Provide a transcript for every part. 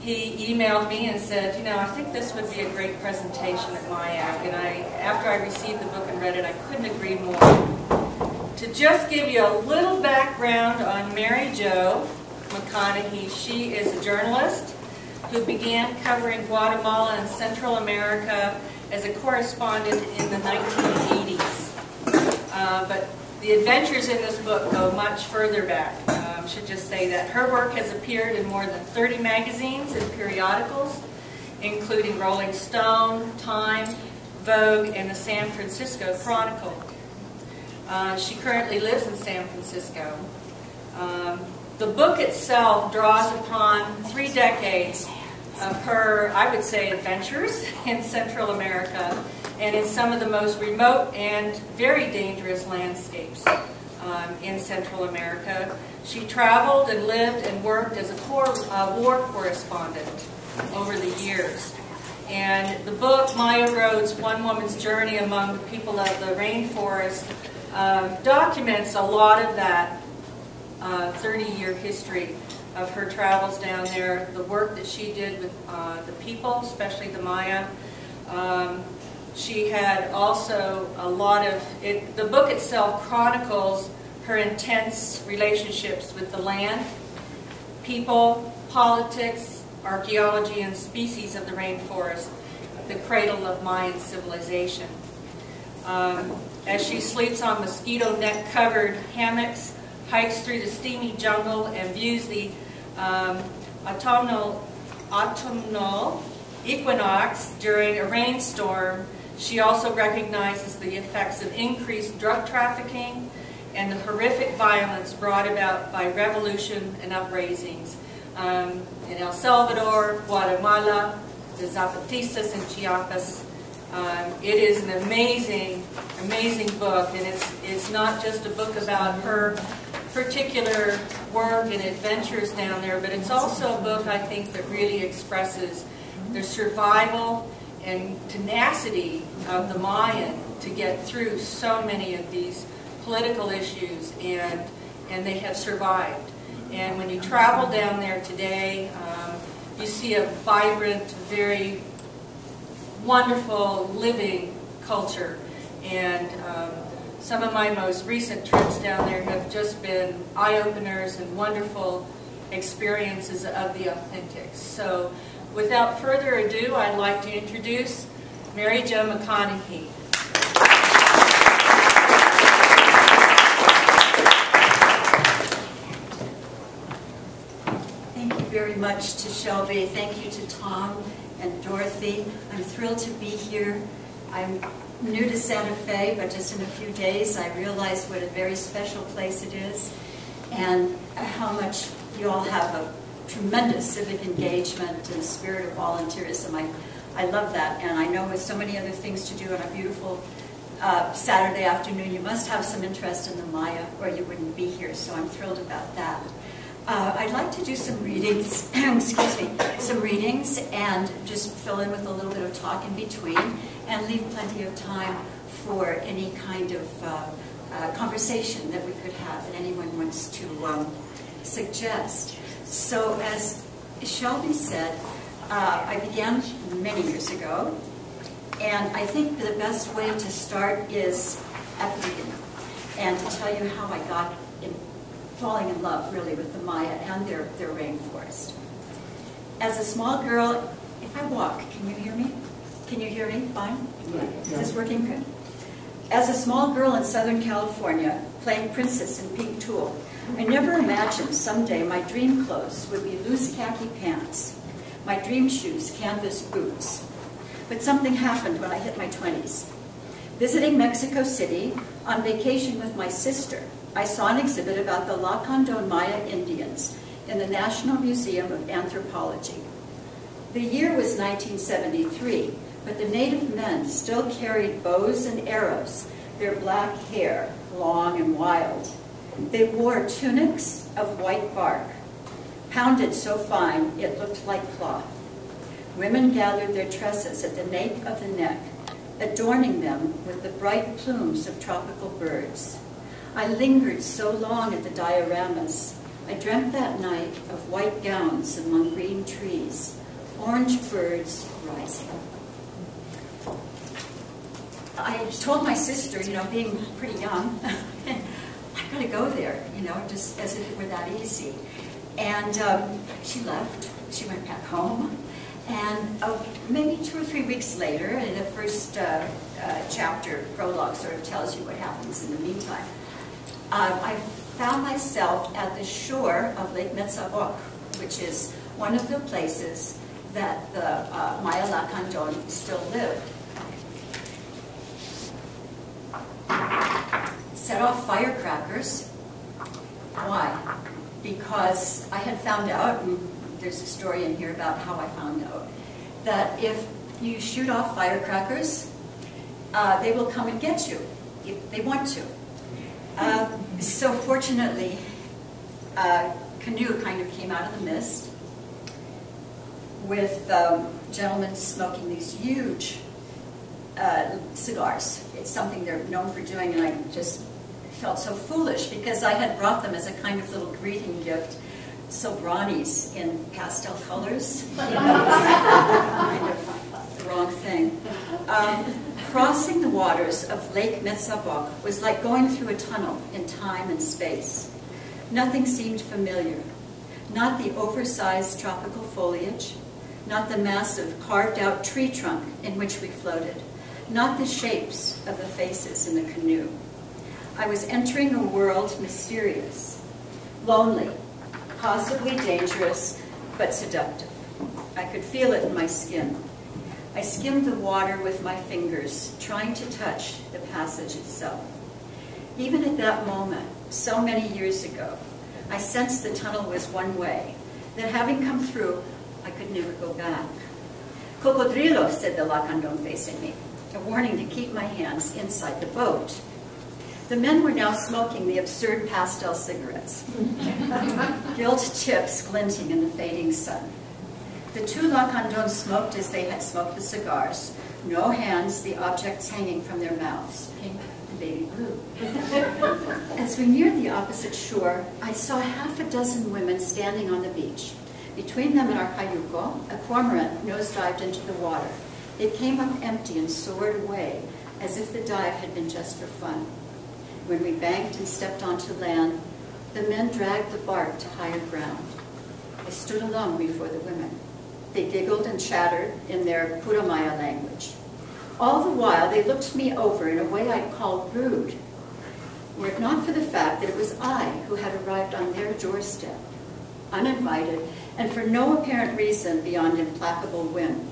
he emailed me and said, you know, I think this would be a great presentation at MAYAC. And after I received the book and read it, I couldn't agree more. To just give you a little background on Mary Jo McConahay, she is a journalist who began covering Guatemala and Central America as a correspondent in the 1980s. But the adventures in this book go much further back. I should just say that her work has appeared in more than 30 magazines and periodicals, including Rolling Stone, Time, Vogue, and the San Francisco Chronicle. She currently lives in San Francisco. The book itself draws upon 3 decades of her, I would say, adventures in Central America and in some of the most remote and very dangerous landscapes in Central America. She traveled and lived and worked as a war correspondent over the years. And the book, Maya Road's One Woman's Journey Among the People of the Rainforest, documents a lot of that 30-year history of her travels down there, the work that she did with the people, especially the Maya. She had also a lot of, the book itself chronicles her intense relationships with the land, people, politics, archaeology, and species of the rainforest, the cradle of Mayan civilization. As she sleeps on mosquito net-covered hammocks, hikes through the steamy jungle, and views the autumnal equinox during a rainstorm, she also recognizes the effects of increased drug trafficking and the horrific violence brought about by revolution and uprisings in El Salvador, Guatemala, the Zapatistas in Chiapas. It is an amazing, amazing book, and it's not just a book about her particular work and adventures down there, but it's also a book, I think, that really expresses the survival and tenacity of the Mayan to get through so many of these political issues, and they have survived. And when you travel down there today, you see a vibrant, very wonderful, living culture. And some of my most recent trips down there have just been eye-openers and wonderful experiences of the authentic. So without further ado, I'd like to introduce Mary Jo McConahay. Thank you very much to Shelby. Thank you to Tom and Dorothy. I'm thrilled to be here. I'm new to Santa Fe, but just in a few days I realized what a very special place it is and how much you all have a tremendous civic engagement and spirit of volunteerism. I love that, and I know with so many other things to do on a beautiful Saturday afternoon, you must have some interest in the Maya or you wouldn't be here, so I'm thrilled about that. I'd like to do some readings, excuse me, some readings and just fill in with a little bit of talk in between and leave plenty of time for any kind of conversation that we could have that anyone wants to suggest. So as Shelby said, I began many years ago, and I think the best way to start is at the beginning and to tell you how I got falling in love, really, with the Maya and their rainforest. As a small girl, if I walk, can you hear me? Can you hear me? Fine? Yeah. Is this working good? As a small girl in Southern California, playing princess in pink tulle, I never imagined someday my dream clothes would be loose khaki pants, my dream shoes canvas boots. But something happened when I hit my 20s. Visiting Mexico City on vacation with my sister, I saw an exhibit about the Lacandon and Maya Indians in the National Museum of Anthropology. The year was 1973, but the native men still carried bows and arrows, their black hair long and wild. They wore tunics of white bark, pounded so fine it looked like cloth. Women gathered their tresses at the nape of the neck, adorning them with the bright plumes of tropical birds. I lingered so long at the dioramas, I dreamt that night of white gowns among green trees, orange birds rising. I told my sister, being pretty young, I gotta go there, just as if it were that easy. And she left. She went back home. And maybe 2 or 3 weeks later, and the first chapter, prologue, sort of tells you what happens in the meantime, I found myself at the shore of Lake Metzaboc, which is one of the places that the Maya Lacandon still lived. Set off firecrackers. Why? Because I had found out, and there's a story in here about how I found out, that if you shoot off firecrackers, they will come and get you if they want to. So fortunately, a canoe kind of came out of the mist with gentlemen smoking these huge cigars. It's something they're known for doing, and I just felt so foolish because I had brought them as a kind of little greeting gift, Sobranis in pastel colors. Kind of the wrong thing. Crossing the waters of Lake Metzaboc was like going through a tunnel in time and space. Nothing seemed familiar. Not the oversized tropical foliage, not the massive carved-out tree trunk in which we floated, not the shapes of the faces in the canoe. I was entering a world mysterious, lonely, possibly dangerous, but seductive. I could feel it in my skin. I skimmed the water with my fingers, trying to touch the passage itself. Even at that moment, so many years ago, I sensed the tunnel was one way, that having come through, I could never go back. Cocodrilo, said the Lacandon facing me, a warning to keep my hands inside the boat. The men were now smoking the absurd pastel cigarettes, gilt tips glinting in the fading sun. The two Lacandons smoked as they had smoked the cigars, no hands, the objects hanging from their mouths, pink and baby blue. As we neared the opposite shore, I saw half a dozen women standing on the beach. Between them and our cayuco, a cormorant nosedived into the water. It came up empty and soared away, as if the dive had been just for fun. When we banked and stepped onto land, the men dragged the bark to higher ground. I stood alone before the women. They giggled and chattered in their Puramaya language. All the while, they looked me over in a way I'd call rude, were it not for the fact that it was I who had arrived on their doorstep, uninvited, and for no apparent reason beyond implacable whim.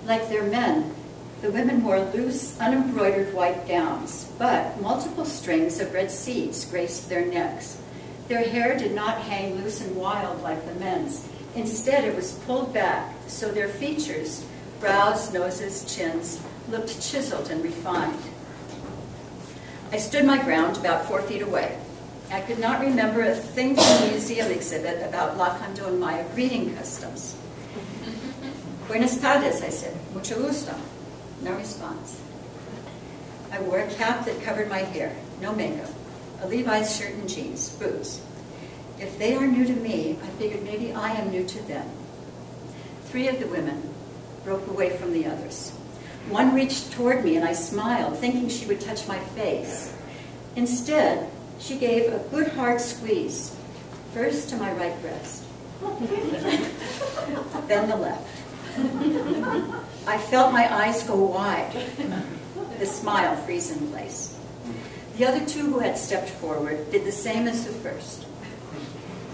Like their men, the women wore loose, unembroidered white gowns, but multiple strings of red seeds graced their necks. Their hair did not hang loose and wild like the men's. Instead, it was pulled back, so their features, brows, noses, chins, looked chiseled and refined. I stood my ground about 4 feet away. I could not remember a thing from the museum exhibit about Lacandon and Maya greeting customs. Buenas tardes, I said. Mucho gusto. No response. I wore a cap that covered my hair, no makeup, a Levi's shirt and jeans, boots. If they are new to me, I figured maybe I am new to them. 3 of the women broke away from the others. One reached toward me and I smiled, thinking she would touch my face. Instead, she gave a good hard squeeze, first to my right breast, then the left. I felt my eyes go wide, the smile freeze in place. The other 2 who had stepped forward did the same as the first.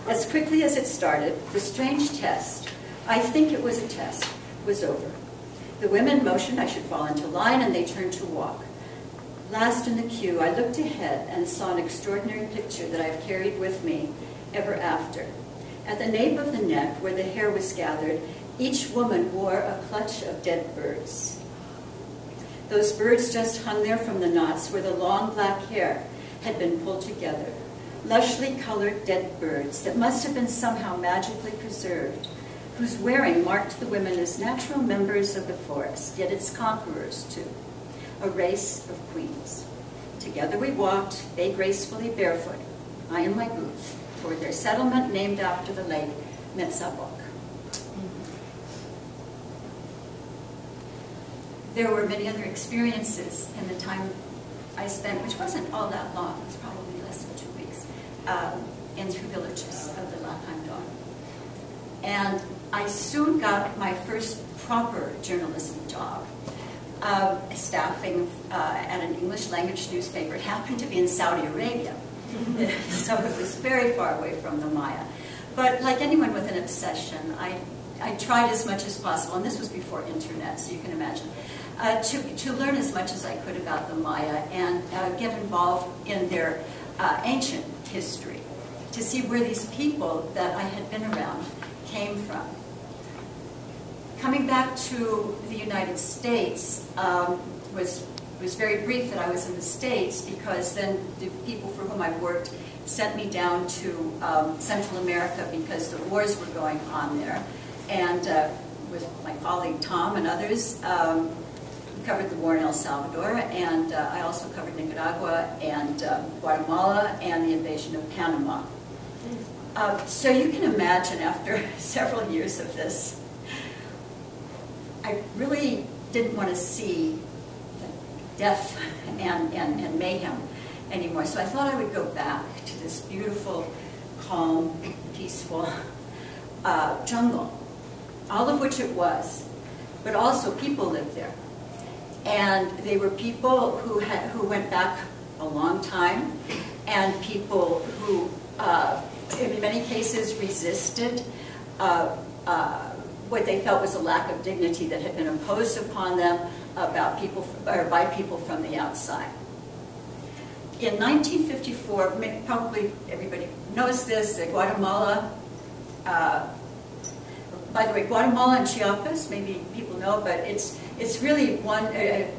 As quickly as it started, the strange test, I think it was a test, was over. The women motioned I should fall into line and they turned to walk. Last in the queue, I looked ahead and saw an extraordinary picture that I've carried with me ever after. At the nape of the neck, where the hair was gathered, each woman wore a clutch of dead birds. Those birds just hung there from the knots where the long black hair had been pulled together. Lushly colored dead birds that must have been somehow magically preserved, whose wearing marked the women as natural members of the forest, yet its conquerors too, a race of queens. Together we walked, they gracefully barefoot, I in my boots, for their settlement, named after the late Metzabok. There were many other experiences in the time I spent, which wasn't all that long, it was probably less than 2 weeks, in 2 villages of the Lacandon. And I soon got my first proper journalism job, staffing at an English language newspaper. It happened to be in Saudi Arabia, so it was very far away from the Maya. But like anyone with an obsession, I tried as much as possible, and this was before internet, so you can imagine, to learn as much as I could about the Maya and get involved in their ancient history, to see where these people that I had been around came from. Coming back to the United States was very brief that I was in the States, because then the people for whom I worked sent me down to Central America because the wars were going on there. And with my colleague Tom and others, we covered the war in El Salvador, and I also covered Nicaragua and Guatemala and the invasion of Panama. So you can imagine, after several years of this, I really didn't want to see death and mayhem anymore. So I thought I would go back to this beautiful, calm, peaceful jungle, all of which it was, but also people lived there. And they were people who went back a long time, and people who, in many cases, resisted what they felt was a lack of dignity that had been imposed upon them by people from the outside. In 1954, probably everybody knows this, Guatemala, by the way, Guatemala and Chiapas, maybe people know, but it's really one,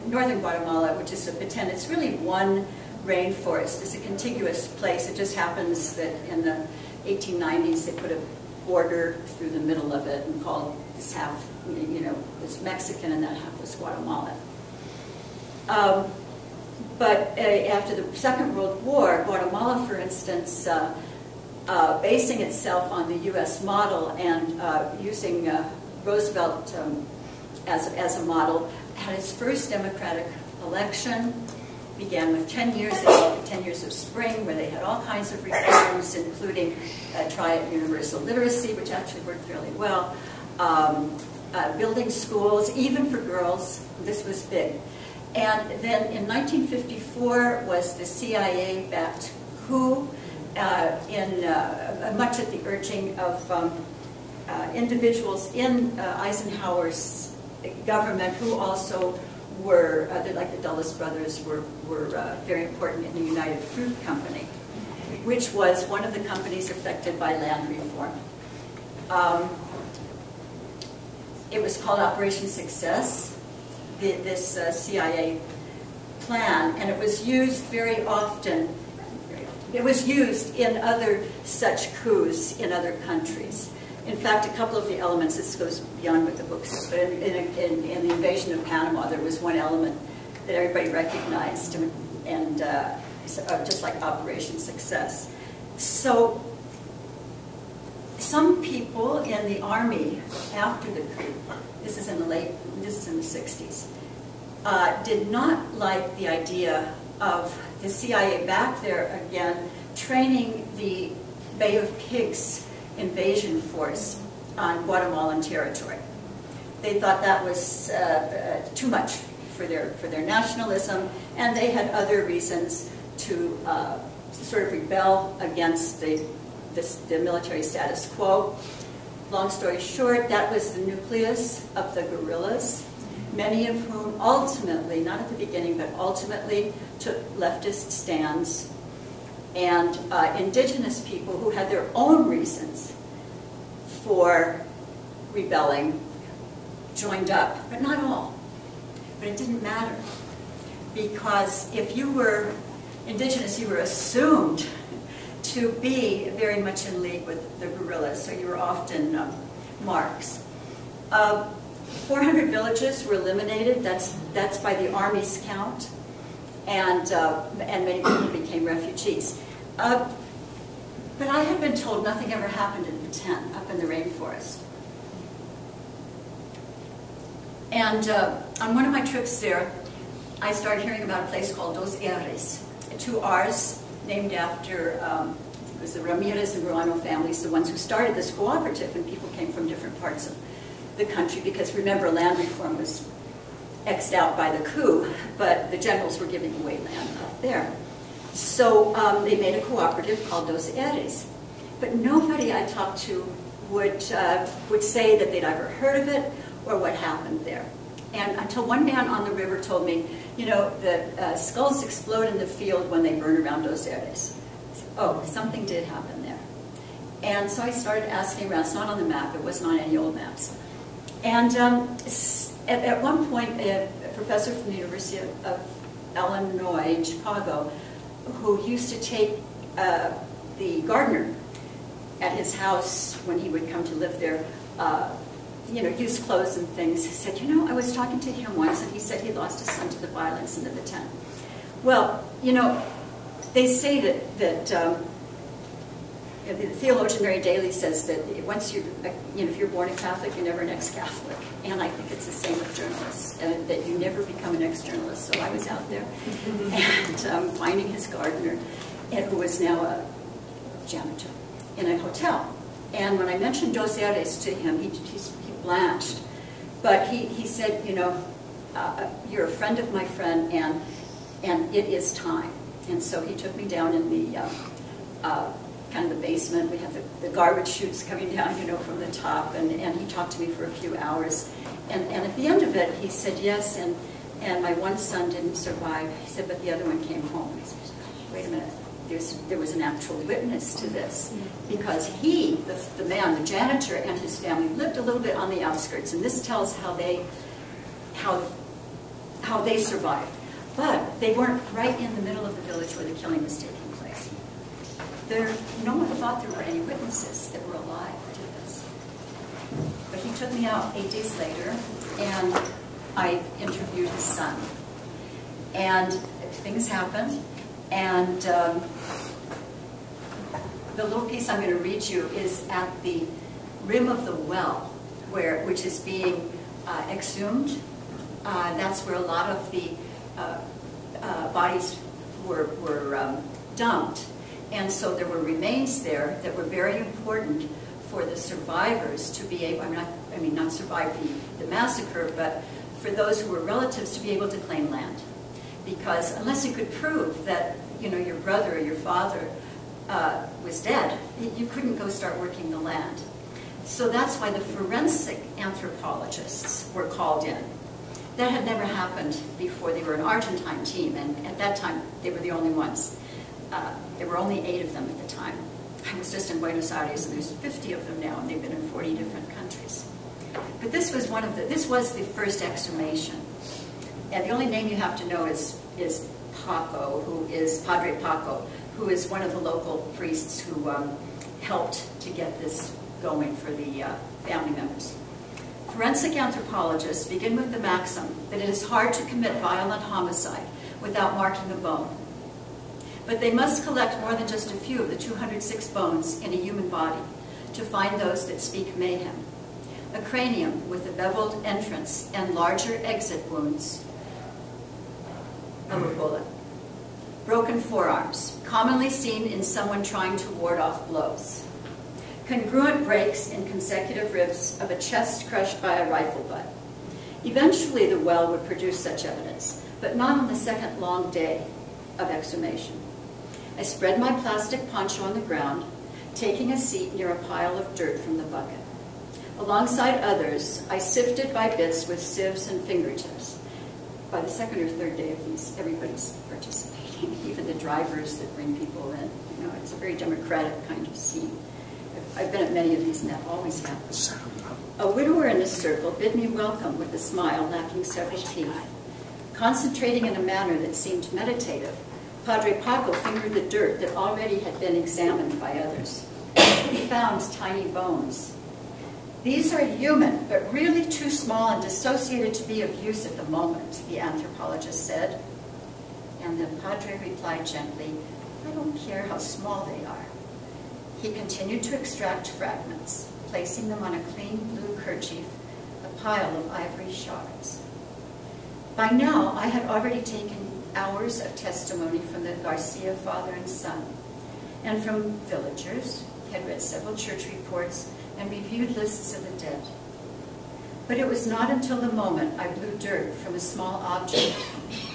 northern Guatemala, which is Zapatista, it's really one rainforest. It's a contiguous place. It just happens that in the 1890s they put a border through the middle of it and called this half, was Mexican and that half was Guatemalan. But after the Second World War, Guatemala, for instance, basing itself on the U.S. model and using Roosevelt as a model, had its first democratic election, began with 10 years, they called it 10 years of spring, where they had all kinds of reforms, including try at universal literacy, which actually worked fairly well, building schools, even for girls. This was big. And then in 1954 was the CIA-backed coup, much at the urging of individuals in Eisenhower's government, who also were, like the Dulles brothers, were very important in the United Fruit Company, which was one of the companies affected by land reform. It was called Operation Success, this CIA plan, and it was used very often. It was used in other such coups in other countries. In fact, a couple of the elements, this goes beyond what the book says, but in the invasion of Panama, there was one element that everybody recognized, and just like Operation Success. So some people in the army after the coup, this is in the 60s, did not like the idea of the CIA back there again training the Bay of Pigs invasion force on Guatemalan territory. They thought that was too much for their nationalism, and they had other reasons to sort of rebel against the military status quo. Long story short, that was the nucleus of the guerrillas, many of whom ultimately, not at the beginning, but ultimately took leftist stands, and indigenous people who had their own reasons for rebelling joined up, but not all. But it didn't matter, because if you were indigenous, you were assumed to be very much in league with the guerrillas, so you were often marks. 400 villages were eliminated. That's by the Army's count, and many people became refugees. But I had been told nothing ever happened in Petén, up in the rainforest. And on one of my trips there, I started hearing about a place called Dos R's, 2 R's named after, it was the Ramirez and Ruano families, the ones who started this cooperative, and people came from different parts of the country, because remember, land reform was X'd out by the coup, but the generals were giving away land up there. So they made a cooperative called Dos R's. But nobody I talked to would say that they'd ever heard of it or what happened there. And until one man on the river told me, you know, the skulls explode in the field when they burn around Dos R's. Oh, something did happen there. And so I started asking around. It's not on the map. It wasn't on any old maps. And at one point, a professor from the University of Illinois in Chicago, who used to take the gardener at his house when he would come to live there, you know, use clothes and things, he said, you know, I was talking to him once, and he said he lost his son to the violence in the Petén. Well, you know, they say that the theologian Mary Daly says that once you know, if you're born a Catholic, you're never an ex-Catholic. And I think it's the same with journalists, that you never become an ex-journalist. So I was out there and finding his gardener, who was now a janitor in a hotel. And when I mentioned Dos R's to him, he blanched. But he said, you know, you're a friend of my friend, and it is time. And so he took me down in the kind of the basement. We have the garbage chutes coming down, you know, from the top, and he talked to me for a few hours. And at the end of it, he said, yes, and my one son didn't survive. He said, but the other one came home. I said, wait a minute. There was an actual witness to this, because he, the man, the janitor, and his family lived a little bit on the outskirts, and this tells how they survived. But they weren't right in the middle of the village where the killing was taking place. No one thought there were any witnesses that were alive to this. But he took me out 8 days later, and I interviewed his son. And things happened. And the little piece I'm going to read you is at the rim of the well, which is being exhumed. That's where a lot of the bodies were dumped. And so there were remains there that were very important for the survivors to be able, I mean not survive the massacre, but for those who were relatives to be able to claim land. Because unless you could prove that, you know, your brother or your father was dead, you couldn't go start working the land. So that's why the forensic anthropologists were called in. That had never happened before. They were an Argentine team, and at that time they were the only ones. There were only 8 of them at the time. I was just in Buenos Aires, and there's 50 of them now, and they've been in 40 different countries. But this was the first exhumation. And the only name you have to know is Paco, who is Padre Paco, who is one of the local priests who helped to get this going for the family members. Forensic anthropologists begin with the maxim that it is hard to commit violent homicide without marking a bone. But they must collect more than just a few of the 206 bones in a human body to find those that speak mayhem. A cranium with a beveled entrance and larger exit wounds of a bullet. Broken forearms, commonly seen in someone trying to ward off blows. Congruent breaks in consecutive ribs of a chest crushed by a rifle butt. Eventually the well would produce such evidence, but not on the second long day of exhumation. I spread my plastic poncho on the ground, taking a seat near a pile of dirt from the bucket. Alongside others, I sifted by bits with sieves and fingertips. By the second or third day of these, everybody's participating, even the drivers that bring people in. You know, it's a very democratic kind of scene. I've been at many of these, and that always happens. A widower in this circle bid me welcome with a smile lacking several teeth. Concentrating in a manner that seemed meditative, Padre Paco fingered the dirt that already had been examined by others. He found tiny bones. These are human, but really too small and dissociated to be of use at the moment, the anthropologist said. And the Padre replied gently, I don't care how small they are. He continued to extract fragments, placing them on a clean blue kerchief, a pile of ivory shards. By now, I had already taken hours of testimony from the Garcia father and son, and from villagers, had read several church reports, and reviewed lists of the dead. But it was not until the moment I blew dirt from a small object,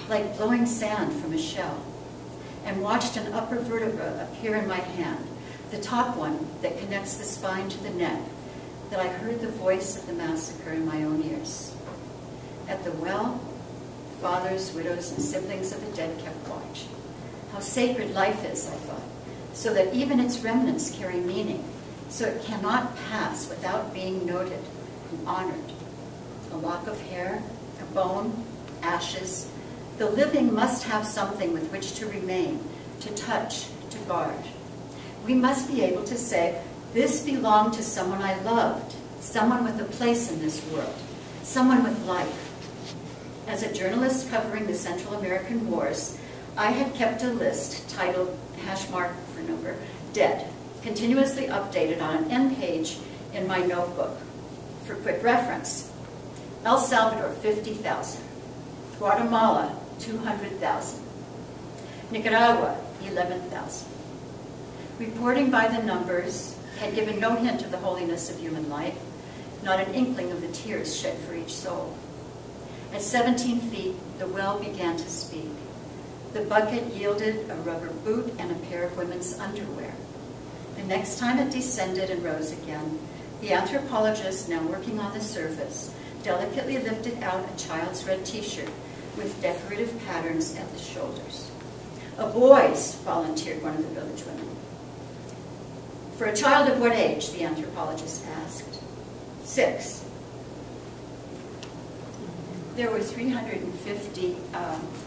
like blowing sand from a shell, and watched an upper vertebra appear in my hand, the top one that connects the spine to the neck, that I heard the voice of the massacre in my own ears. At the well, fathers, widows, and siblings of the dead kept watch. How sacred life is, I thought, so that even its remnants carry meaning, so it cannot pass without being noted and honored. A lock of hair, a bone, ashes. The living must have something with which to remain, to touch, to guard. We must be able to say, this belonged to someone I loved, someone with a place in this world, someone with life. As a journalist covering the Central American wars, I had kept a list titled #, dead, continuously updated on an end page in my notebook. For quick reference, El Salvador, 50,000. Guatemala, 200,000. Nicaragua, 11,000. Reporting by the numbers had given no hint of the holiness of human life, not an inkling of the tears shed for each soul. At 17 feet, the well began to speak. The bucket yielded a rubber boot and a pair of women's underwear. The next time it descended and rose again, the anthropologist, now working on the surface, delicately lifted out a child's red t-shirt with decorative patterns at the shoulders. A boy's, volunteered one of the village women. For a child of what age, the anthropologist asked. 6. There were 350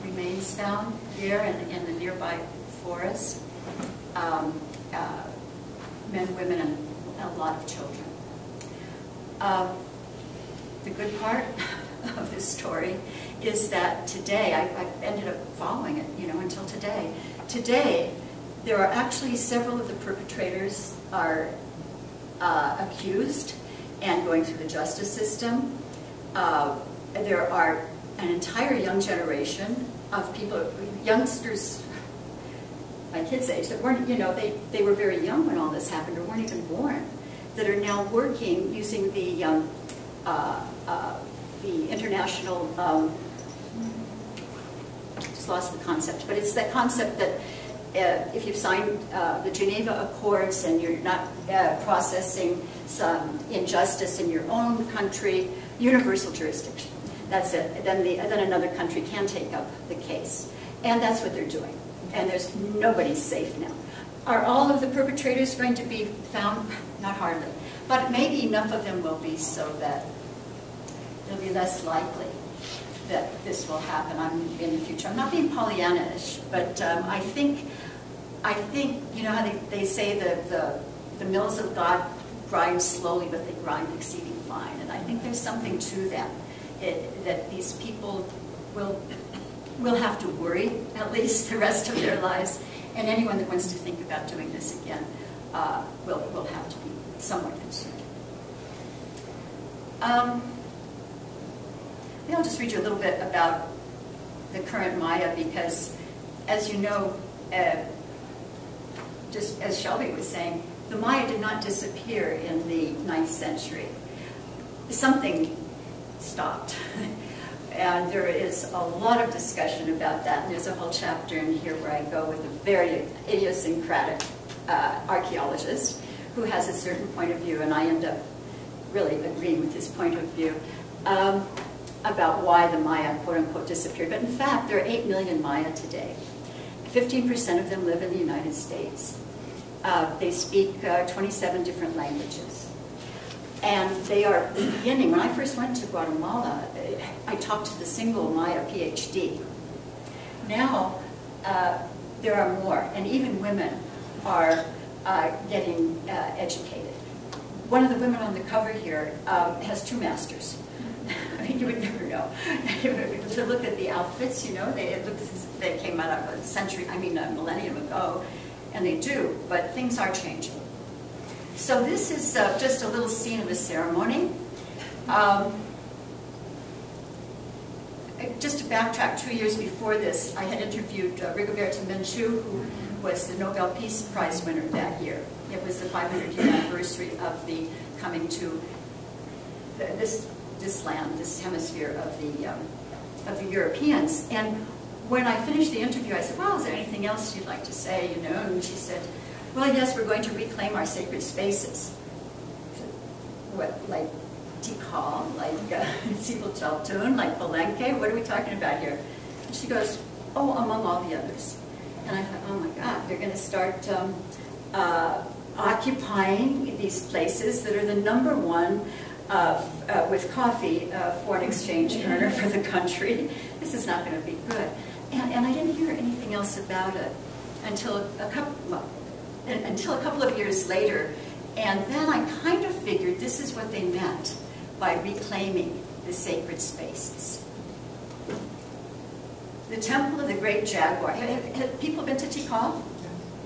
remains found here in the nearby forest. Men, women, and a lot of children. The good part of this story is that today, I ended up following it, until today. Today, there are actually several of the perpetrators are accused and going through the justice system. There are an entire young generation of people, youngsters, my kids' age, that weren't, they were very young when all this happened or weren't even born, that are now working using the international, just lost the concept, but it's that concept that if you've signed the Geneva Accords and you're not processing some injustice in your own country, universal jurisdiction. That's it. Then another country can take up the case. And that's what they're doing. And there's nobody's safe now. Are all of the perpetrators going to be found? Not hardly. But maybe enough of them will be so that it'll be less likely that this will happen in the future. I'm not being Pollyanna-ish, but I think how they say the mills of God grind slowly, but they grind exceeding fine. And I think there's something to that. That these people will have to worry at least the rest of their lives, and anyone that wants to think about doing this again will have to be somewhat concerned. Maybe I'll just read you a little bit about the current Maya, because as you know, just as Shelby was saying, the Maya did not disappear in the 9th century. Something stopped. And there is a lot of discussion about that. And there's a whole chapter in here where I go with a very idiosyncratic archaeologist who has a certain point of view, and I end up really agreeing with his point of view about why the Maya, quote-unquote, disappeared. But in fact, there are 8 million Maya today. 15% of them live in the United States. They speak 27 different languages. And they are beginning. When I first went to Guatemala, I talked to the single Maya PhD. Now, there are more, and even women are getting educated. One of the women on the cover here has 2 masters. I mean, you would never know. To look at the outfits, it looks as if they came out of a millennium ago, and they do, but things are changing. So this is just a little scene of a ceremony. Just to backtrack, 2 years before this, I had interviewed Rigoberta Menchú, who was the Nobel Peace Prize winner that year. It was the 500th anniversary of the coming to this land, this hemisphere of the Europeans. And when I finished the interview, I said, well, is there anything else you'd like to say, you know? And she said, well, yes, we're going to reclaim our sacred spaces. What, like Tikal, like Sibelchaltun, like Palenque, what are we talking about here? And she goes, oh, among all the others. And I thought, oh my God, they're going to start occupying these places that are the #1 with coffee foreign exchange earner for the country. This is not going to be good. And I didn't hear anything else about it until a couple of years later. And then I kind of figured this is what they meant by reclaiming the sacred spaces. The Temple of the Great Jaguar. Have people been to Tikal?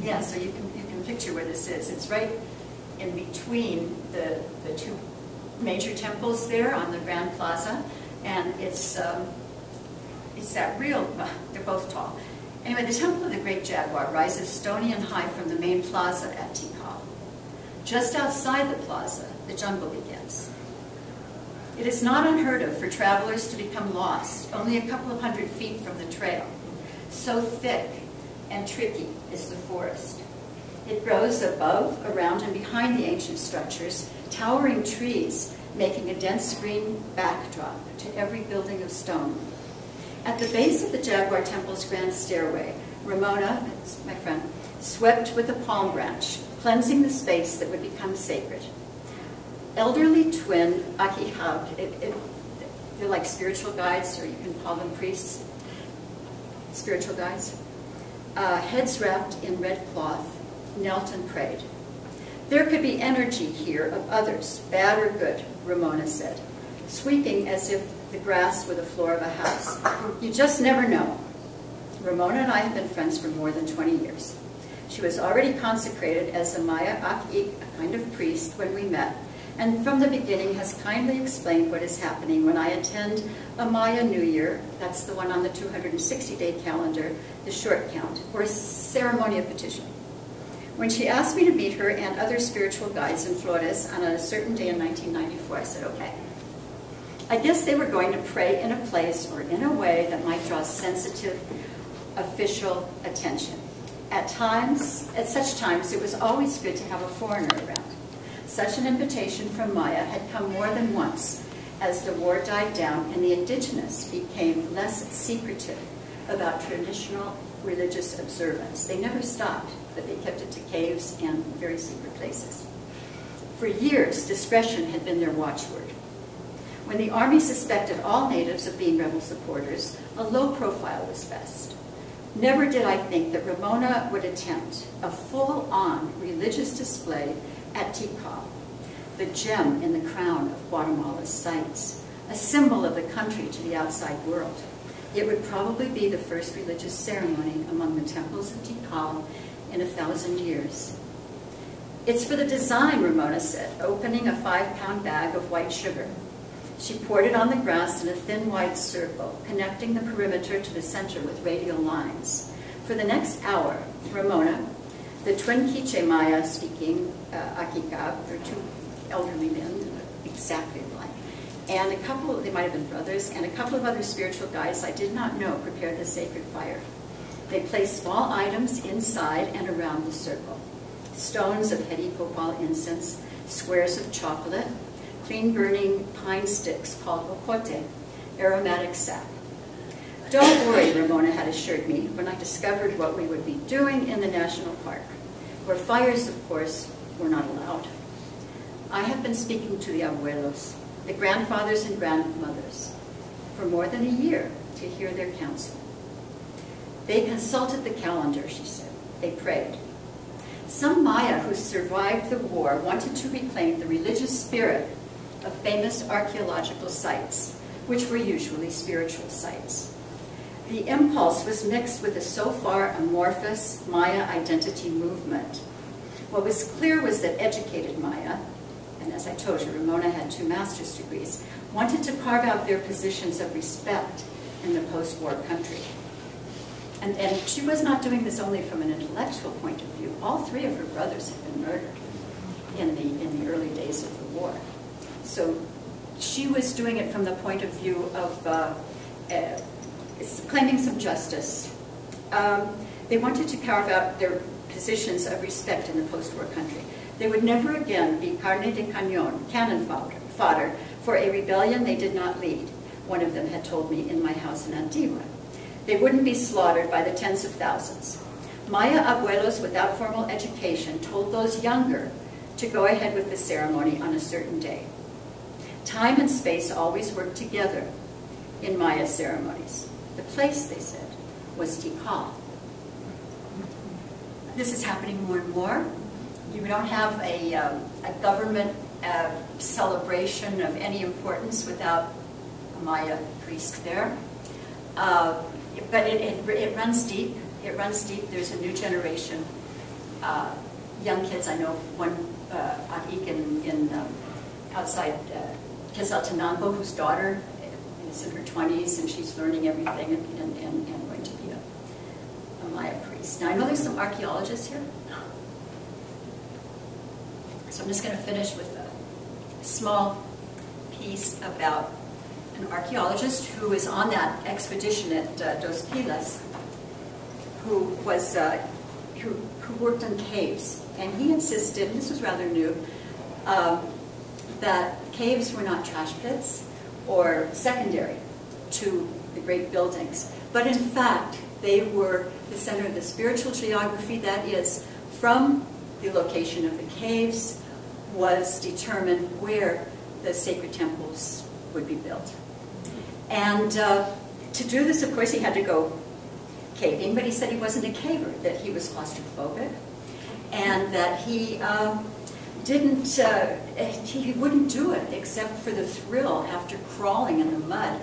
Yeah, so you can picture where this is. It's right in between the two major temples there on the Grand Plaza, and it's that real, they're both tall. Anyway, the Temple of the Great Jaguar rises stony and high from the main plaza at Tikal. Just outside the plaza, the jungle begins. It is not unheard of for travelers to become lost only a couple of 100 feet from the trail. So thick and tricky is the forest. It grows above, around, and behind the ancient structures, towering trees making a dense green backdrop to every building of stone. At the base of the Jaguar Temple's grand stairway, Ramona, that's my friend, swept with a palm branch, cleansing the space that would become sacred. Elderly twin Akihab, they're like spiritual guides, or you can call them priests, spiritual guides, heads wrapped in red cloth, knelt and prayed. There could be energy here of others, bad or good, Ramona said, sweeping as if the grass were the floor of a house. You just never know. Ramona and I have been friends for more than 20 years. She was already consecrated as a Maya Akik, a kind of priest, when we met, and from the beginning has kindly explained what is happening when I attend a Maya New Year, that's the one on the 260-day calendar, the short count, or a ceremony of petition. When she asked me to meet her and other spiritual guides in Flores on a certain day in 1994, I said, okay. I guess they were going to pray in a place or in a way that might draw sensitive, official attention. At such times, it was always good to have a foreigner around. Such an invitation from Maya had come more than once as the war died down and the indigenous became less secretive about traditional religious observance. They never stopped, but they kept it to caves and very secret places. For years, discretion had been their watchword. When the army suspected all natives of being rebel supporters, a low profile was best. Never did I think that Ramona would attempt a full-on religious display at Tikal, the gem in the crown of Guatemala's sites, a symbol of the country to the outside world. It would probably be the first religious ceremony among the temples of Tikal in 1,000 years. It's for the design, Ramona said, opening a 5-pound bag of white sugar. She poured it on the grass in a thin white circle, connecting the perimeter to the center with radial lines. For the next hour, Ramona, the twin Quiche Maya speaking Akikab, or two elderly men, exactly alike, and a couple, they might have been brothers, and a couple of other spiritual guides I did not know prepared the sacred fire. They placed small items inside and around the circle. Stones of heady copal incense, squares of chocolate, clean-burning pine sticks called ocote, aromatic sap. Don't worry, Ramona had assured me when I discovered what we would be doing in the national park, where fires, of course, were not allowed. I have been speaking to the abuelos, the grandfathers and grandmothers, for more than a year to hear their counsel. They consulted the calendar, she said. They prayed. Some Maya who survived the war wanted to reclaim the religious spirit of famous archaeological sites, which were usually spiritual sites. The impulse was mixed with the so far amorphous Maya identity movement. What was clear was that educated Maya, and as I told you, Ramona had 2 master's degrees, wanted to carve out their positions of respect in the post-war country. And she was not doing this only from an intellectual point of view. All 3 of her brothers had been murdered in the early days of the war. So she was doing it from the point of view of claiming some justice. They wanted to carve out their positions of respect in the post-war country. They would never again be carne de cañón, cannon fodder, for a rebellion they did not lead, one of them had told me in my house in Antigua. They wouldn't be slaughtered by the tens of thousands. Maya abuelos without formal education told those younger to go ahead with the ceremony on a certain day. Time and space always worked together in Maya ceremonies. The place, they said, was Tikal. This is happening more and more. You don't have a government celebration of any importance without a Maya priest there. But it runs deep. It runs deep. There's a new generation. Young kids, I know one Aik in outside Quetzaltenango, whose daughter is in her 20s, and she's learning everything and going to be a Maya priest. Now, I know there's some archaeologists here. So I'm just going to finish with a small piece about an archaeologist who was on that expedition at Dos Pilas, who worked in caves. And he insisted, and this was rather new, that caves were not trash pits or secondary to the great buildings, but in fact they were the center of the spiritual geography. That is, from the location of the caves was determined where the sacred temples would be built. And to do this, of course, he had to go caving, but he said he wasn't a caver, that he was claustrophobic, and that he he wouldn't do it except for the thrill after crawling in the mud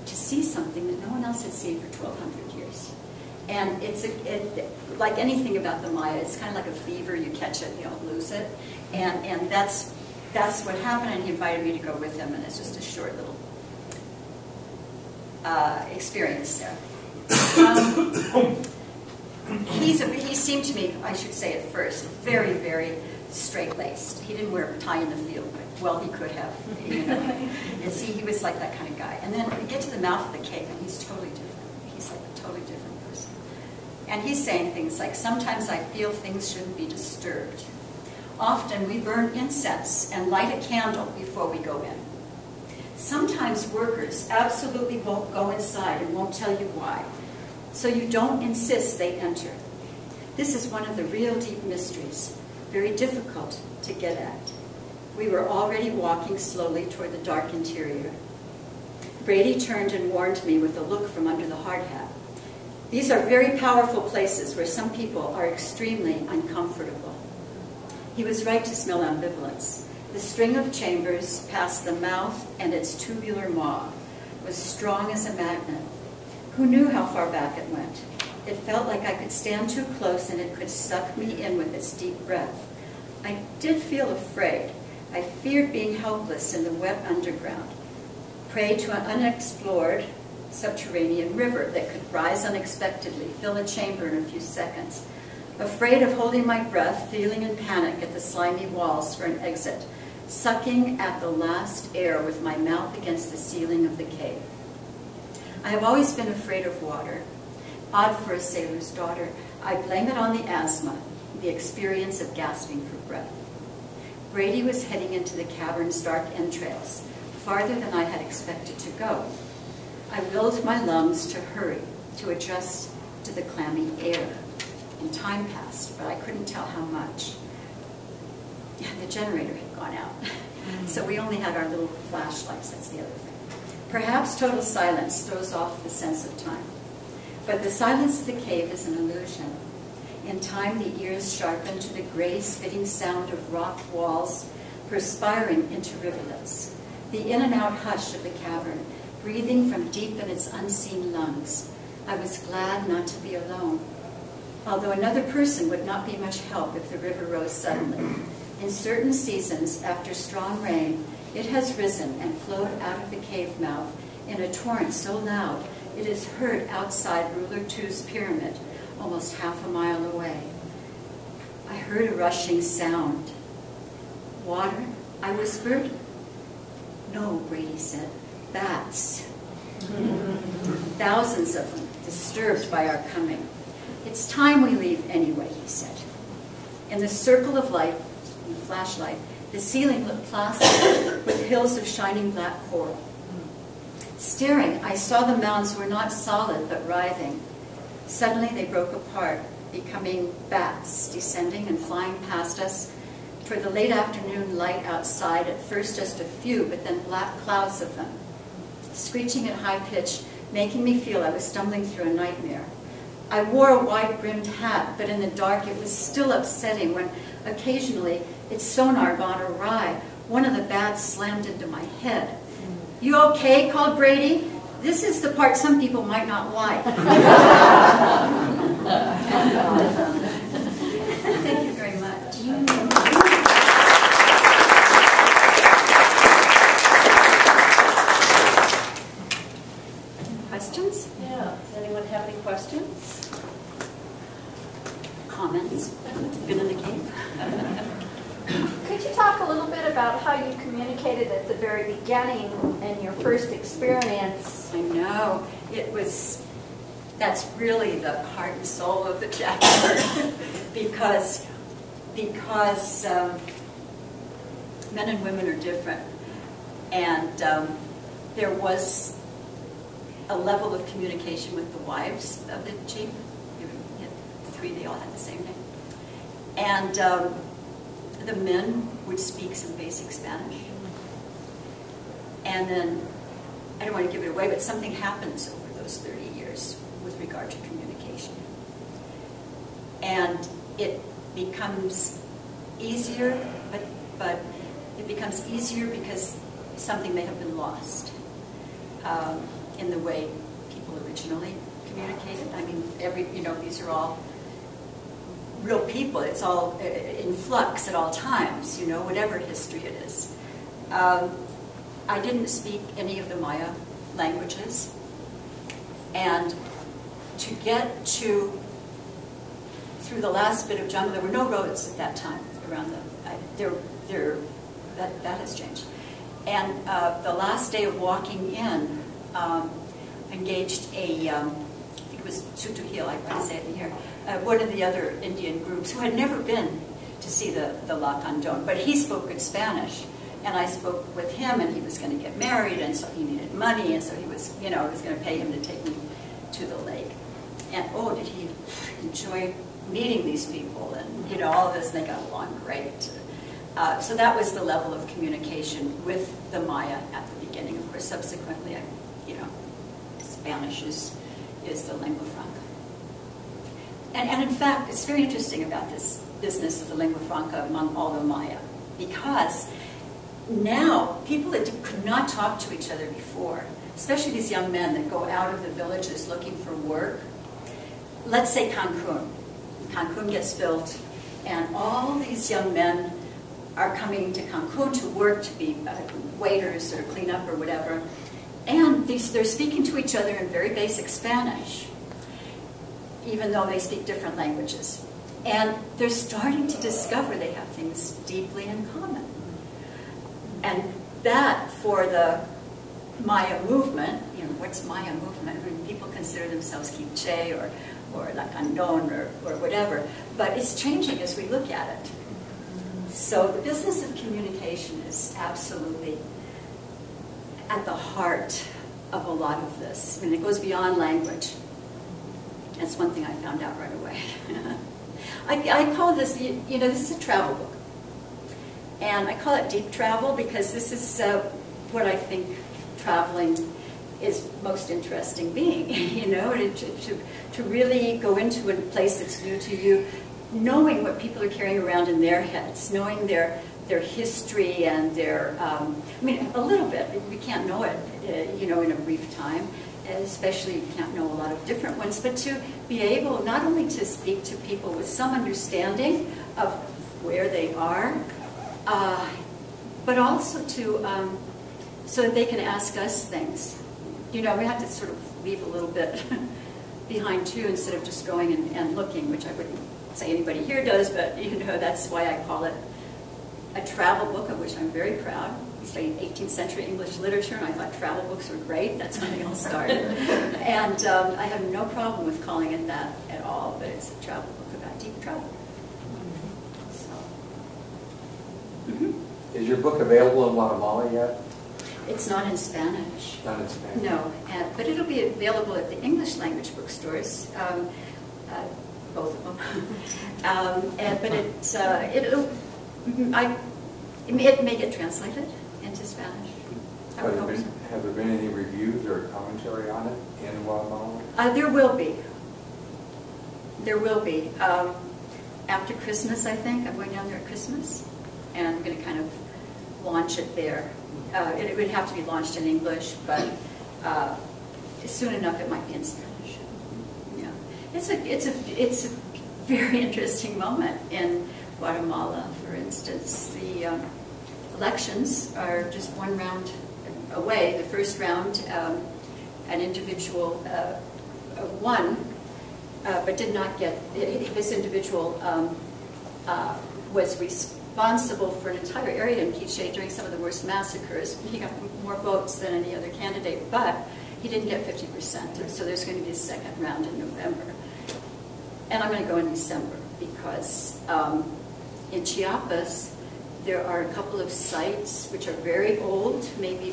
to see something that no one else had seen for 1,200 years. And it's like anything about the Maya, it's kind of like a fever. You catch it, you don't lose it. And that's what happened, and he invited me to go with him, and it's just a short little experience there. He seemed to me, I should say at first, very, very straight-laced. He didn't wear a tie in the field, but well, he could have. You know. And see, he was like that kind of guy. And then we get to the mouth of the cave, and he's totally different. He's like a totally different person. And he's saying things like, sometimes I feel things shouldn't be disturbed. Often we burn incense and light a candle before we go in. Sometimes workers absolutely won't go inside and won't tell you why. So you don't insist they enter. This is one of the real deep mysteries, very difficult to get at. We were already walking slowly toward the dark interior. Brady turned and warned me with a look from under the hard hat. These are very powerful places where some people are extremely uncomfortable. He was right to smell ambivalence. The string of chambers past the mouth and its tubular maw was strong as a magnet. Who knew how far back it went? It felt like I could stand too close and it could suck me in with its deep breath. I did feel afraid. I feared being helpless in the wet underground, prey to an unexplored subterranean river that could rise unexpectedly, fill a chamber in a few seconds. Afraid of holding my breath, feeling in panic at the slimy walls for an exit, sucking at the last air with my mouth against the ceiling of the cave. I have always been afraid of water. Odd for a sailor's daughter, I blame it on the asthma, the experience of gasping for breath. Brady was heading into the cavern's dark entrails, farther than I had expected to go. I willed my lungs to hurry, to adjust to the clammy air. And time passed, but I couldn't tell how much. The generator had gone out, so we only had our little flashlights, that's the other thing. Perhaps total silence throws off the sense of time. But the silence of the cave is an illusion. In time, the ears sharpen to the gray, spitting sound of rock walls perspiring into rivulets. The in and out hush of the cavern, breathing from deep in its unseen lungs. I was glad not to be alone. although another person would not be much help if the river rose suddenly. In certain seasons, after strong rain, it has risen and flowed out of the cave mouth in a torrent so loud it is heard outside Ruler II's pyramid, almost half a mile away. I heard a rushing sound. Water? I whispered. No, Brady said. Bats. Thousands of them, disturbed by our coming. It's time we leave anyway, he said. In the circle of light, in the flashlight, the ceiling looked placid with hills of shining black coral. Staring, I saw the mounds were not solid but writhing. Suddenly they broke apart, becoming bats, descending and flying past us. Toward the late afternoon light outside, at first just a few, but then black clouds of them, screeching at high pitch, making me feel I was stumbling through a nightmare. I wore a wide-brimmed hat, but in the dark it was still upsetting when occasionally its sonar gone awry. One of the bats slammed into my head. "You okay?" called Brady. "This is the part some people might not like." Thank you very much. Questions? Yeah. Does anyone have any questions? Comments? Been in the cave? Could you talk a little bit about how you communicated at the very beginning and your first experience? I know. That's really the heart and soul of the chapter. because men and women are different. And there was a level of communication with the wives of the chief. You had three, they all had the same name. And the men would speak some basic Spanish. And then, I don't want to give it away, but something happens over those 30 years with regard to communication. And it becomes easier, but it becomes easier because something may have been lost in the way people originally communicated. I mean, these are all real people. It's all in flux at all times, whatever history it is. I didn't speak any of the Maya languages. And to get through the last bit of jungle, there were no roads at that time around that has changed. And the last day of walking in, engaged I think it was Tutuhil, I can say it in here, one of the other Indian groups who had never been to see the Lacandon, but he spoke good Spanish. And I spoke with him, and he was going to get married, and so he needed money, and so he was, I was going to pay him to take me to the lake. And oh, did he enjoy meeting these people, and all of this, and they got along great. So that was the level of communication with the Maya at the beginning. Of course, subsequently, Spanish is the lingua franca. And in fact, it's very interesting about this business of the lingua franca among all the Maya, because now people that could not talk to each other before, especially these young men that go out of the villages looking for work. Let's say Cancun. Cancun gets built, and all these young men are coming to Cancun to work, to be waiters or clean up or whatever. And they're speaking to each other in very basic Spanish, even though they speak different languages. And they're starting to discover they have things deeply in common. And that, for the Maya movement, what's Maya movement? I mean, people consider themselves Quiche or Lacandon or whatever, but it's changing as we look at it. So the business of communication is absolutely at the heart of a lot of this. I mean, it goes beyond language. That's one thing I found out right away. I call this, this is a travel book. And I call it deep travel because this is what I think traveling is most interesting being, to really go into a place that's new to you, knowing what people are carrying around in their heads, knowing their history and their, a little bit, we can't know it, in a brief time, especially you can't know a lot of different ones, but to be able not only to speak to people with some understanding of where they are, but also to, so that they can ask us things. You know, we have to sort of leave a little bit behind too, instead of just going and looking, which I wouldn't say anybody here does, but you know, that's why I call it a travel book, of which I'm very proud. We studied 18th century English literature, and I thought travel books were great. That's when they all started. And I have no problem with calling it that at all, but it's a travel book about deep travel. So. Is your book available in Guatemala yet? It's not in Spanish. Not in Spanish. No, but it'll be available at the English language bookstores, both of them. But it may get translated into Spanish. Have there been any reviews or commentary on it in Guatemala? There will be. There will be. After Christmas, I think. I'm going down there at Christmas, and I'm going to kind of launch it there. It would have to be launched in English, but soon enough it might be in Spanish. Yeah, it's a very interesting moment in Guatemala. For instance, the elections are just one round away. The first round, an individual won, but did not get. This individual was responsible for an entire area in Quiche during some of the worst massacres. He got more votes than any other candidate, but he didn't get 50%. So there's going to be a second round in November. And I'm going to go in December because in Chiapas, there are a couple of sites which are very old, maybe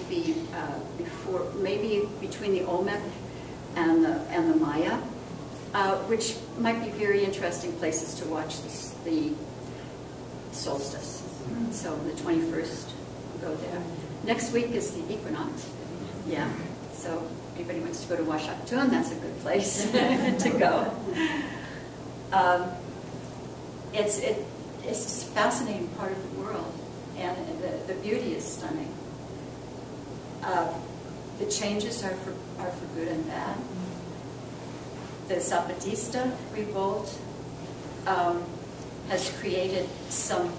between the Olmec and the Maya, which might be very interesting places to watch the solstice. So the 21st, we'll go there. Next week is the equinox. Yeah. So anybody wants to go to Washington, that's a good place to go. It's a fascinating part of the world, and the beauty is stunning. The changes are for good and bad. The Zapatista revolt has created some,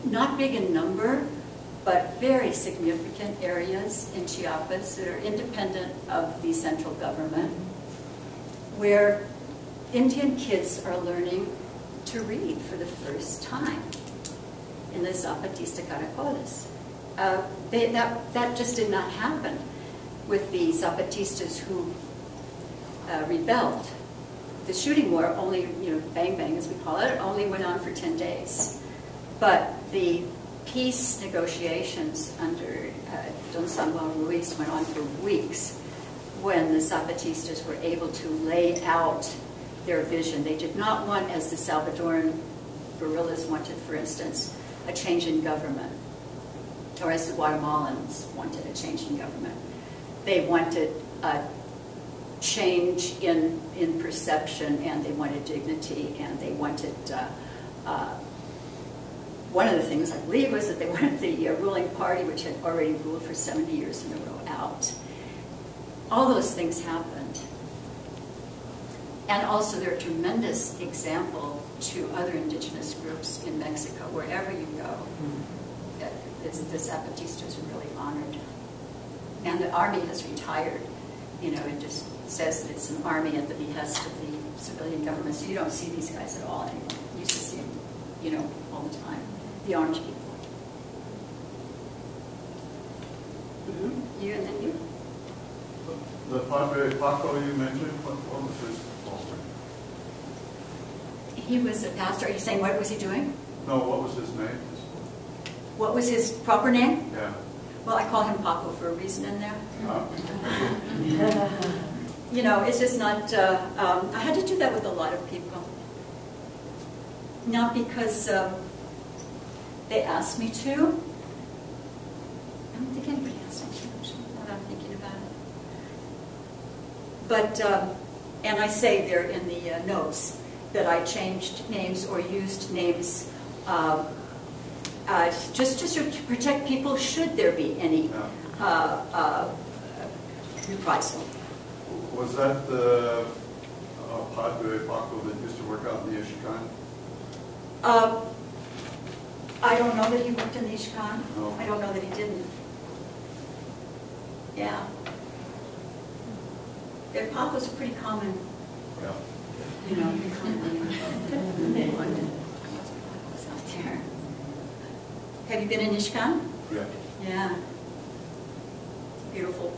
not big in number, but very significant areas in Chiapas that are independent of the central government, where Indian kids are learning to read for the first time in the Zapatista caracoles. That just did not happen with the Zapatistas who rebelled. The shooting war only, bang bang as we call it, only went on for 10 days. But the peace negotiations under Don Samuel Ruiz went on for weeks when the Zapatistas were able to lay out their vision. They did not want, as the Salvadoran guerrillas wanted, for instance, a change in government, or as the Guatemalans wanted a change in government. They wanted a change in perception, and they wanted dignity, and they wanted, one of the things I believe was that they wanted the ruling party, which had already ruled for 70 years in a row, out. All those things happened. And also they're a tremendous example to other indigenous groups in Mexico, wherever you go. The Zapatistas are really honored. And the army has retired. It just says that it's an army at the behest of the civilian government, so you don't see these guys at all anymore. You used to see them, all the time. The orange people. You and then you. The Padre Paco you mentioned, what was his role? He was a pastor. Are you saying what was he doing? No, what was his name? What was his proper name? Yeah. Well, I call him Paco for a reason in there. Oh. It's just not, I had to do that with a lot of people. Not because they asked me to. I don't think anybody asked me to, actually, now I'm thinking about it. But, and I say there in the notes that I changed names or used names just to protect people should there be any reprisal. Was that the Padre Paco that used to work out in the Ishkan? I don't know that he worked in the Ishkan. No. I don't know that he didn't. Yeah. Their Pacos are pretty common, Yeah. you know, pretty common in London. It's out there. Have you been in Ishkan? Yeah. Yeah. Beautiful.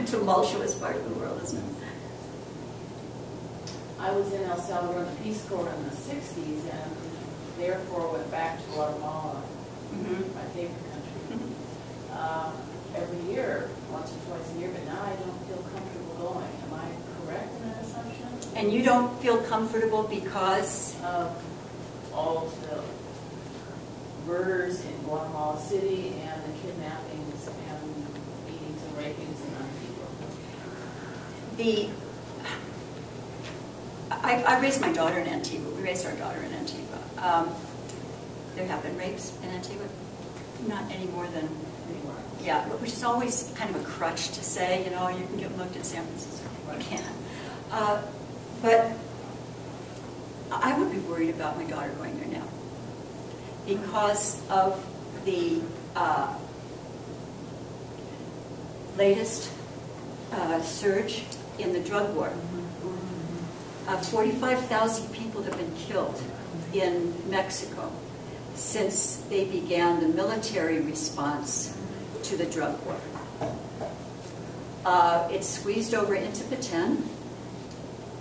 Tumultuous part of the world, isn't it? I was in El Salvador in the Peace Corps in the 60s and therefore went back to Guatemala, my favorite country, every year, once or twice a year, but now I don't feel comfortable going. Am I correct in that assumption? And you don't feel comfortable because? Of all the murders in Guatemala City and the kidnappings and beatings and rapings and young people. I raised my daughter in Antigua. We raised our daughter in Antigua. There have been rapes in Antigua, not any more than, yeah, which is always kind of a crutch to say, you know, you can get looked at San Francisco. You can't. But I would be worried about my daughter going there now because of the latest surge in the drug war. 45,000 people have been killed in Mexico since they began the military response to the drug war. It's squeezed over into Petén,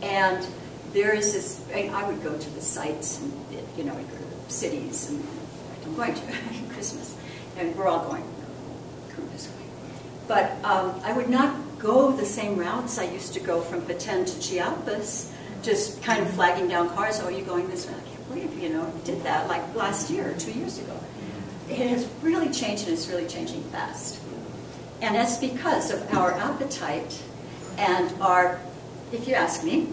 and there is this, I would go to the sites, and, you know, I'd go to the cities, and I'm going to Christmas, and we're all going this way. But I would not go the same routes I used to go from Petén to Chiapas, just kind of flagging down cars. Oh, are you going this way? I can't believe, you know, did that like last year or 2 years ago. It has really changed, and it's really changing fast. And that's because of our appetite and our, if you ask me,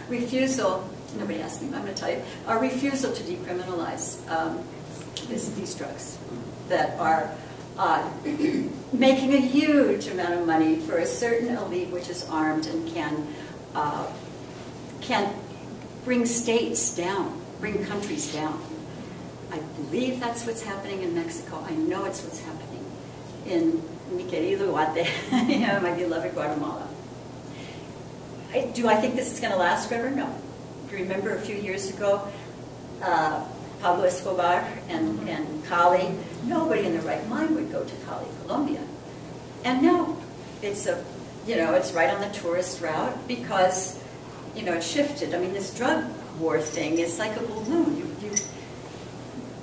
refusal, nobody asked me, I'm going to tell you, our refusal to decriminalize these drugs that are making a huge amount of money for a certain elite which is armed and can bring states down, bring countries down. I believe that's what's happening in Mexico. I know it's what's happening in mi querido Guate, you know, my beloved Guatemala. Do I think this is going to last forever? No. Do you remember a few years ago, Pablo Escobar and Cali? Nobody in their right mind would go to Cali, Colombia. And now it's it's right on the tourist route because, you know, it shifted. I mean, this drug war thing is like a balloon. You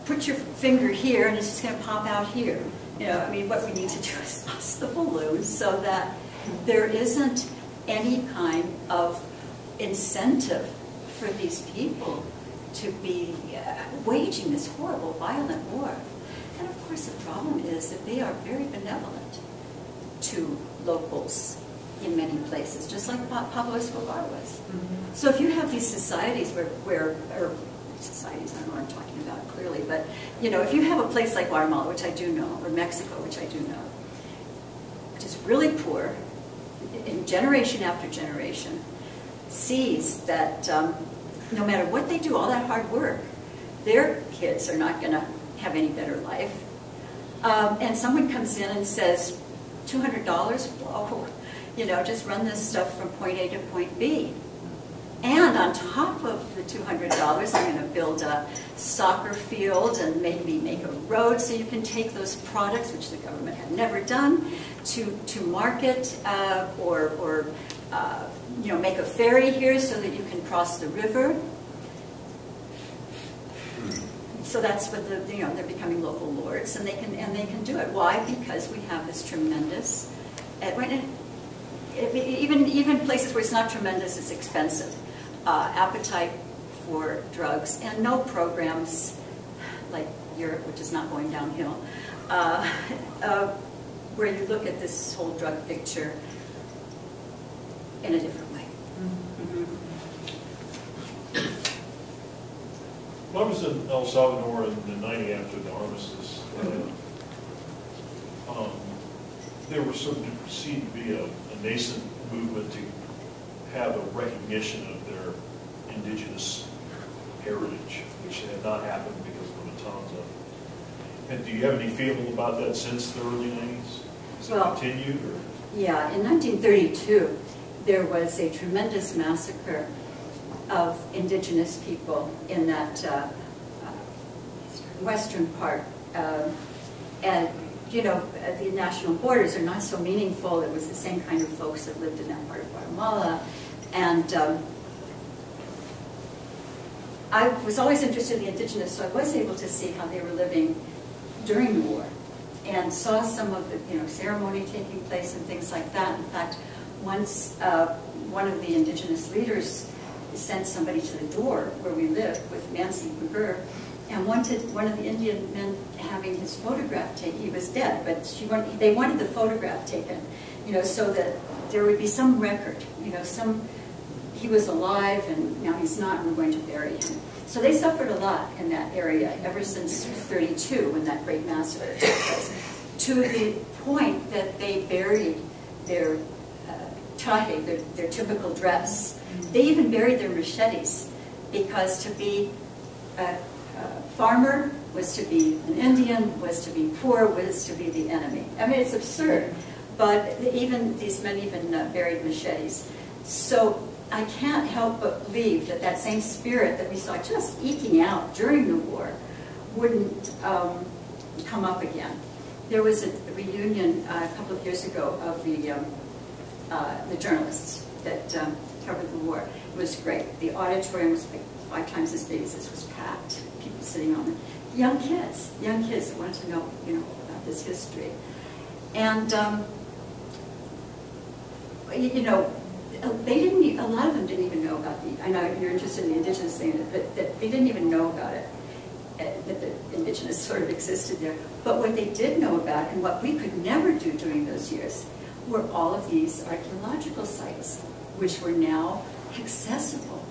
put your finger here and it's just going to pop out here. You know, I mean, what we need to do is bust the balloon so that there isn't any kind of incentive for these people to be waging this horrible, violent war. And of course, the problem is that they are very benevolent to locals in many places, just like Pablo Escobar was. So if you have these societies or societies, I don't know what I'm talking about clearly, but you know, if you have a place like Guatemala, which I do know, or Mexico, which I do know, which is really poor, in generation after generation, sees that no matter what they do, all that hard work, their kids are not going to have any better life. And someone comes in and says, $200, whoa, you know, just run this stuff from point A to point B. And on top of the $200, I'm going to build a soccer field and maybe make a road so you can take those products, which the government had never done, to market or you know, make a ferry here so that you can cross the river. So that's what you know, they're becoming local lords, and they can do it. Why? Because we have this tremendous, even places where it's not tremendous, it's expensive. Appetite for drugs, and no programs like Europe, which is not going downhill, where you look at this whole drug picture in a different way. I was in El Salvador in the night after the armistice. there was seemed to be a nascent movement to have a recognition of their indigenous heritage, which had not happened because of the Matanza. And do you have any feeling about that since the early 90s? Has it continued? Or? Yeah, in 1932, there was a tremendous massacre of indigenous people in that western part. And, you know, the national borders are not so meaningful. It was the same kind of folks that lived in that part of Guatemala. And I was always interested in the indigenous, so I was able to see how they were living during the war, and saw some of the ceremony taking place and things like that. In fact, once one of the indigenous leaders sent somebody to the door where we lived with Nancy McGurr, and wanted one of the Indian men having his photograph taken. He was dead, but they wanted the photograph taken, so that there would be some record, he was alive and now he's not, and we're going to bury him. So they suffered a lot in that area ever since 32, when that great massacre took place, to the point that they buried their traje, their typical dress. They even buried their machetes, because to be a farmer was to be an Indian, was to be poor, was to be the enemy. I mean, it's absurd, but these men even buried machetes. So I can't help but believe that that same spirit that we saw just eking out during the war wouldn't come up again. There was a reunion a couple of years ago of the journalists that covered the war. It was great. The auditorium was like 5 times as big as this, was packed. People sitting on it. Young kids that wanted to know, about this history. And, they didn't. A lot of them didn't even know about I know you're interested in the indigenous thing, but that they didn't even know about it. That the indigenous sort of existed there. But what they did know about, and what we could never do during those years, were all of these archaeological sites, which were now accessible.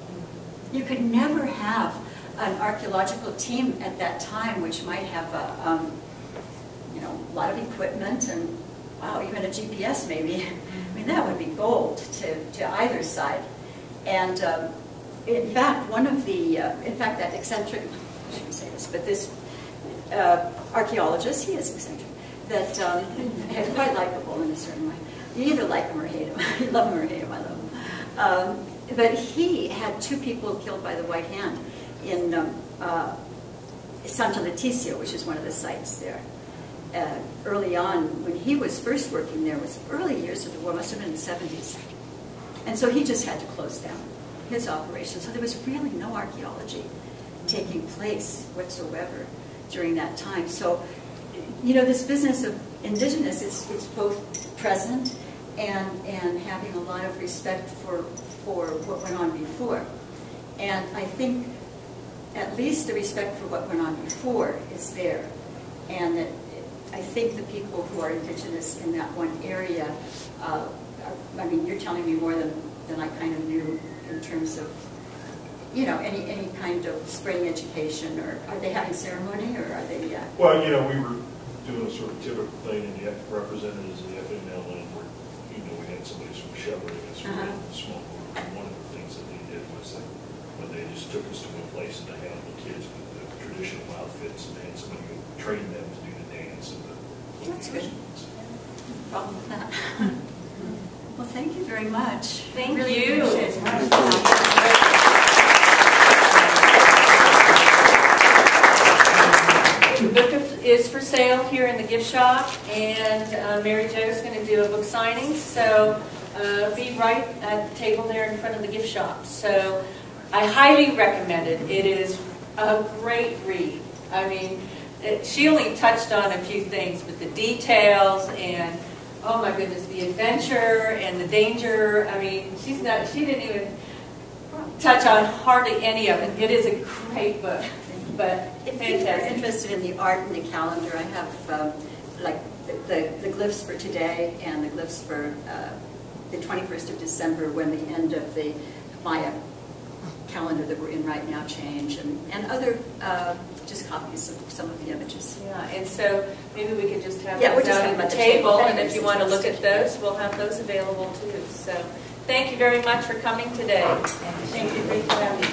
You could never have an archaeological team at that time, which might have a lot of equipment and, wow, even a GPS maybe. I mean, that would be gold to either side. And in fact, that eccentric, I shouldn't say this, but this archaeologist, he is eccentric, that is quite likable in a certain way. You either like him or hate him. You love him or hate him, I love him. But he had 2 people killed by the White Hand in Santa Leticia, which is one of the sites there. Early on, when he was first working there, was early years of the war, must have been in the 70s. And so he just had to close down his operation. So there was really no archaeology taking place whatsoever during that time. So, this business of indigenous is both present and having a lot of respect for what went on before. And I think at least the respect for what went on before is there. And that I think the people who are indigenous in that one area, I mean, you're telling me more than I kind of knew in terms of, any kind of spreading education, or are they having ceremony, or are they? Well, we were doing a sort of typical thing, and the representatives of the FMLN were, we had somebody from Chevrolet, a small group, and one of the things that they did was that when they just took us to a place and they had the kids with the traditional outfits, and they had somebody who trained them to do the dance and the. That's good. No problem with that. Well, thank you very much. Thank really you. Appreciate it. The book is for sale here in the gift shop, and Mary Jo is going to do a book signing, so be right at the table there in front of the gift shop. So I highly recommend it. It is a great read. I mean, she only touched on a few things, but the details and, oh my goodness, the adventure and the danger. I mean, she didn't even touch on hardly any of it. It is a great book. But if you're interested in the art and the calendar, I have like the glyphs for today and the glyphs for the 21st of December, when the end of the Maya calendar that we're in right now change, and other just copies of some of the images. Yeah, and so maybe we could just have Yeah, we're those just out talking at about the the table, table. and if you want to look at those, we'll have those available too. So thank you very much for coming today. Thank you, great to have you.